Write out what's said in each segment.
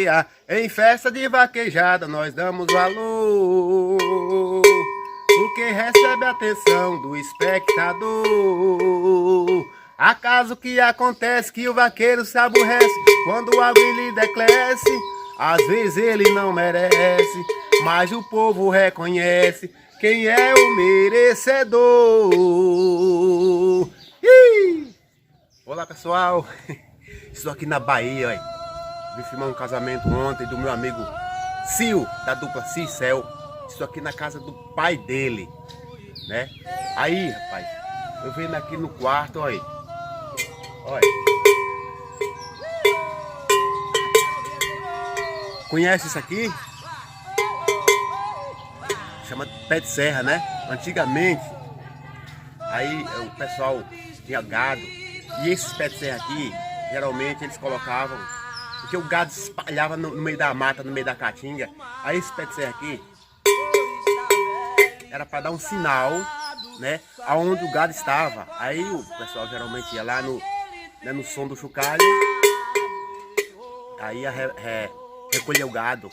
alegria. Em festa de vaquejada nós damos valor, porque recebe a atenção do espectador. Acaso que acontece que o vaqueiro se aborrece quando algo lhe decresce? Às vezes ele não merece, mas o povo reconhece quem é o merecedor. Ih! Olá pessoal, estou aqui na Bahia, olha. Vim filmar um casamento ontem do meu amigo Sil, da dupla Cicel. Estou aqui na casa do pai dele, né? Aí, rapaz, eu venho aqui no quarto, olha. Olha. Conhece isso aqui? Chama pé de serra, né? Antigamente, aí o pessoal tinha gado. E esses pés de serra aqui, geralmente eles colocavam, porque o gado se espalhava no meio da mata, no meio da caatinga. Aí esse pé de serra aqui era para dar um sinal, né, aonde o gado estava. Aí o pessoal geralmente ia lá no som do chocalho, aí ia recolher o gado.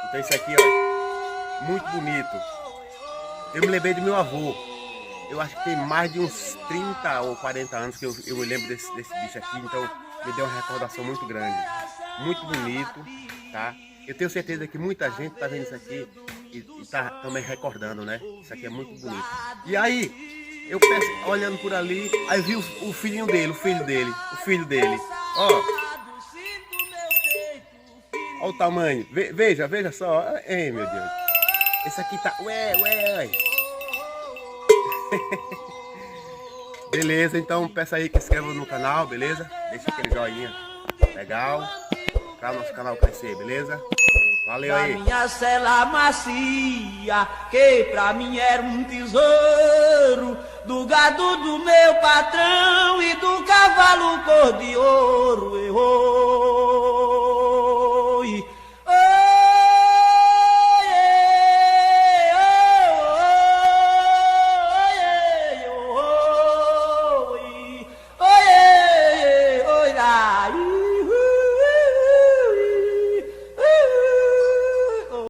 Então isso aqui, ó, muito bonito. Eu me lembrei do meu avô. Eu acho que tem mais de uns 30 ou 40 anos que eu me lembro desse bicho aqui, então me deu uma recordação muito grande. Muito bonito, tá? Eu tenho certeza que muita gente tá vendo isso aqui e tá também recordando, né? Isso aqui é muito bonito. E aí, eu peço, olhando por ali, aí vi o filhinho dele, o filho dele. Ó. Olha o tamanho. Veja só. Ei, meu Deus. Esse aqui tá... Ué. Beleza, então peça aí que se inscreva no canal, beleza? Deixa aquele joinha legal para o nosso canal crescer, beleza? Valeu aí! Da minha cela macia, que pra mim era um tesouro, do gado do meu patrão e do cavalo cor de ouro, errou.